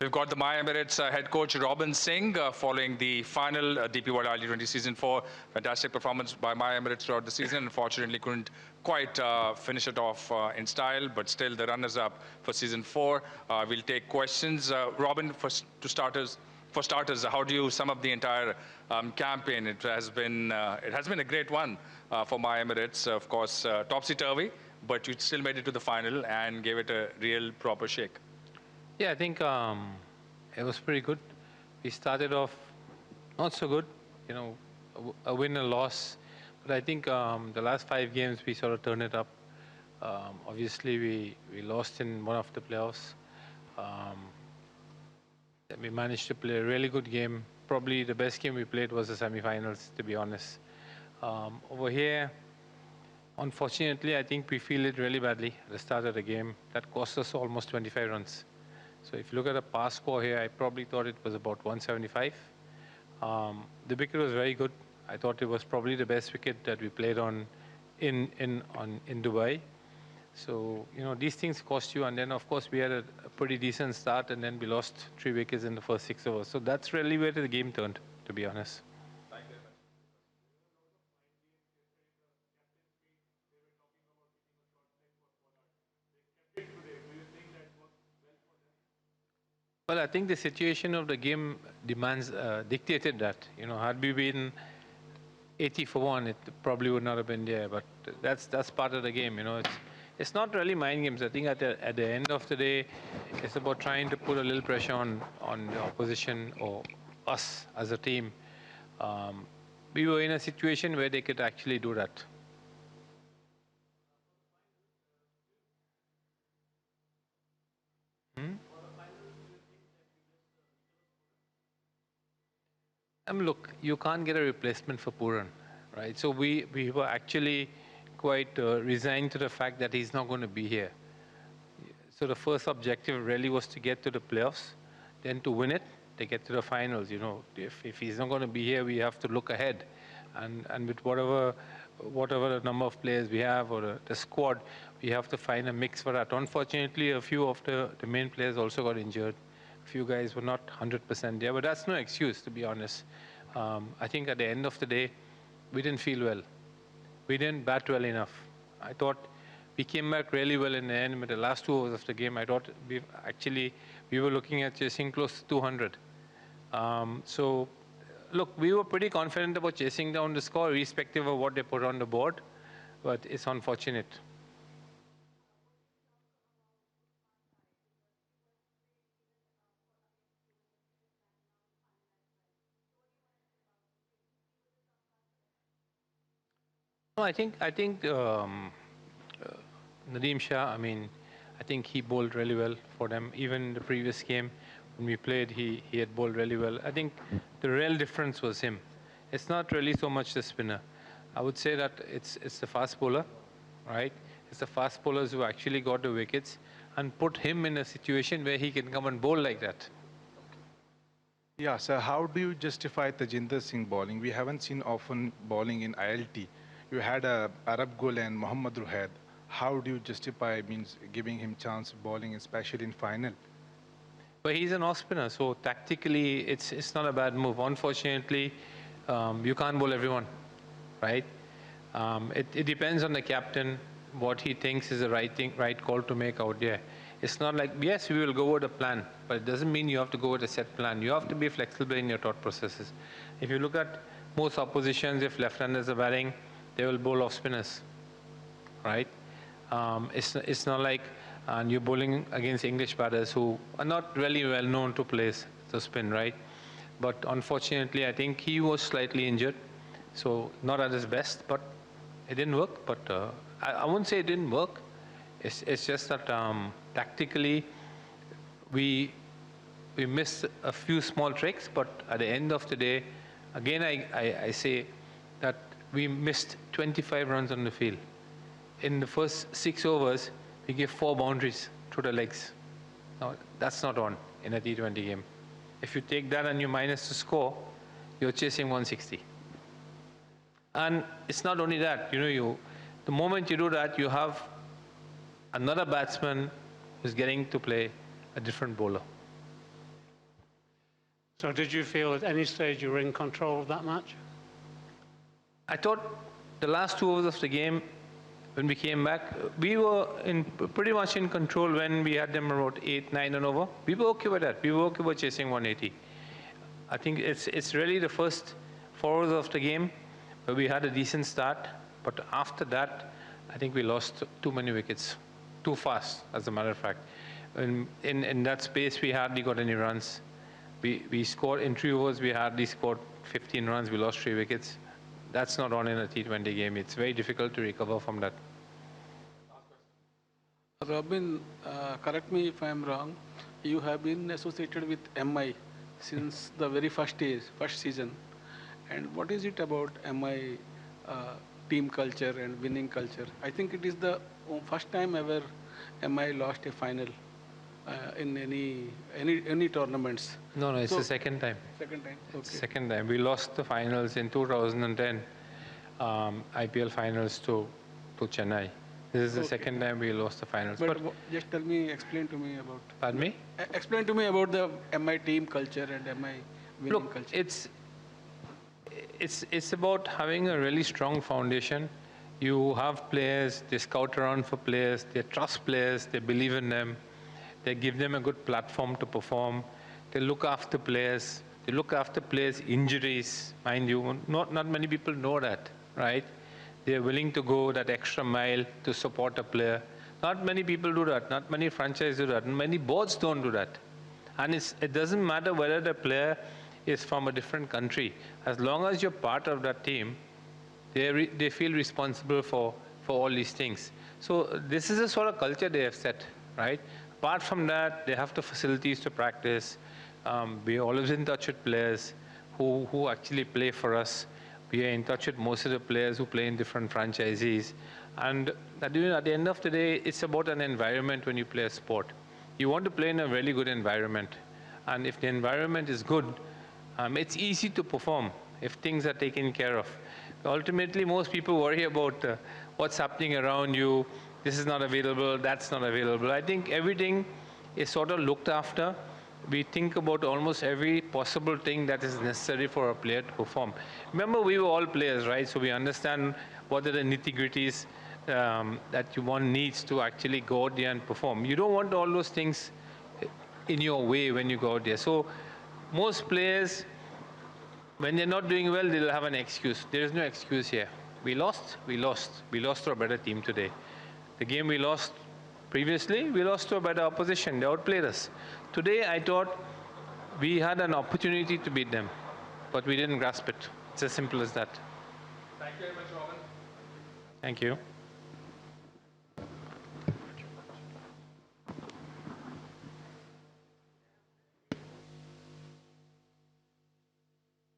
We've got the My Emirates head coach Robin Singh following the final DP World ILT20 Season 4. Fantastic performance by My Emirates throughout the season. Unfortunately, couldn't quite finish it off in style, but still the runners-up for Season 4. We'll take questions. Robin, for starters, how do you sum up the entire campaign? It has been a great one for My Emirates. Of course, topsy-turvy, but you still made it to the final and gave it a real proper shake. Yeah, I think it was pretty good. We started off not so good, a win and loss. But I think the last 5 games we sort of turned it up. Obviously, we lost in one of the playoffs. We managed to play a really good game. Probably the best game we played was the semi-finals, to be honest. Over here, unfortunately, I think we feel it really badly at the start of the game. That cost us almost 25 runs. So if you look at the pass score here, I probably thought it was about 175. The wicket was very good. I thought it was probably the best wicket that we played on in Dubai. So these things cost you, and then of course we had a pretty decent start, and then we lost 3 wickets in the first 6 overs. So that's really where the game turned, to be honest. Well, I think the situation of the game dictated that. Had we been 80 for 1, it probably would not have been there. But that's part of the game. It's not really mind games. I think at the end of the day, it's about trying to put a little pressure on the opposition or us as a team. We were in a situation where they could actually do that. Look, you can't get a replacement for Puran, right? So we were actually quite resigned to the fact that he's not going to be here. So the first objective really was to get to the playoffs, then to win it, to get to the finals. If he's not going to be here, we have to look ahead, and with whatever the number of players we have or the squad, we have to find a mix for that. Unfortunately, a few of the main players also got injured. A few guys were not 100% there, but that's no excuse, to be honest. I think at the end of the day, we didn't feel well. We didn't bat well enough. I thought we came back really well in the end. With the last 2 overs of the game, I thought we were looking at chasing close to 200. So, look, we were pretty confident about chasing down the score, irrespective of what they put on the board, but it's unfortunate. No, I think Nadeem Shah, I think he bowled really well for them. Even the previous game when we played, he had bowled really well. I think the real difference was him. It's not really so much the spinner. I would say that it's the fast bowler, right? It's the fast bowlers who actually got the wickets and put him in a situation where he can come and bowl like that. Yeah, so how do you justify Tajinder Singh bowling? We haven't seen often bowling in ILT. You had Arab Gul and Mohammad Ruhaid. How do you justify giving him chance bowling, especially in final? But he's an off spinner, so tactically it's not a bad move. Unfortunately, you can't bowl everyone, right? It depends on the captain, what he thinks is the right call to make out there. It's not like, yes, we will go with a plan, but it doesn't mean you have to go with a set plan. You have to be flexible in your thought processes. If you look at most oppositions, if left-handers are batting, they will bowl off spinners, right? It's not like you're bowling against English batters who are not really well known to place the spin, right? But unfortunately, I think he was slightly injured, so not at his best, but it didn't work. But I wouldn't say it didn't work. It's just that tactically we missed a few small tricks, but at the end of the day, again I say that we missed 25 runs on the field. In the first 6 overs, we gave 4 boundaries through the legs. Now, that's not on in a T20 game. If you take that and you minus the score, you're chasing 160. And it's not only that, the moment you do that, you have another batsman who's getting to play a different bowler. So did you feel at any stage you were in control of that match? I thought the last 2 overs of the game, when we came back, we were pretty much in control when we had them about 8, 9 and over. We were okay with that. We were okay with chasing 180. I think it's really the first 4 overs of the game where we had a decent start. But after that, I think we lost too many wickets, too fast, as a matter of fact. In that space, we hardly got any runs. We scored in 3 overs, we hardly scored 15 runs. We lost 3 wickets. That's not on in a T20 game. It's very difficult to recover from that. Robin, correct me if I'm wrong. You have been associated with MI since the very first season. And what is it about MI team culture and winning culture? I think it is the first time ever MI lost a final in any tournaments. No, it's the second time. Second time. Okay. Second time. We lost the finals in 2010, IPL finals to Chennai. This is the second time we lost the finals. But just explain to me about. Pardon me? Explain to me about the MI team culture and MI winning culture. It's about having a really strong foundation. You have players, they scout around for players, they trust players, they believe in them, they give them a good platform to perform, they look after players, they look after players' injuries. Mind you, not many people know that, right? They're willing to go that extra mile to support a player. Not many people do that, not many franchises do that, many boards don't do that. And it doesn't matter whether the player is from a different country. As long as you're part of that team, they feel responsible for all these things. So this is a sort of culture they have set, right? Apart from that, they have the facilities to practice. We're always in touch with players who actually play for us. We are in touch with most of the players who play in different franchisees. And at the end of the day, it's about an environment when you play a sport. You want to play in a really good environment. And if the environment is good, it's easy to perform if things are taken care of. Ultimately, most people worry about what's happening around you. This is not available, that's not available. I think everything is sort of looked after. We think about almost every possible thing that is necessary for a player to perform. Remember, we were all players, right? So we understand what are the nitty-gritties that one needs to actually go out there and perform. You don't want all those things in your way when you go out there. So most players, when they're not doing well, they'll have an excuse. There is no excuse here. We lost. We lost to a better team today. The game we lost previously, we lost to a better opposition. They outplayed us. Today, I thought we had an opportunity to beat them, but we didn't grasp it. It's as simple as that. Thank you very much, Robin. Thank you.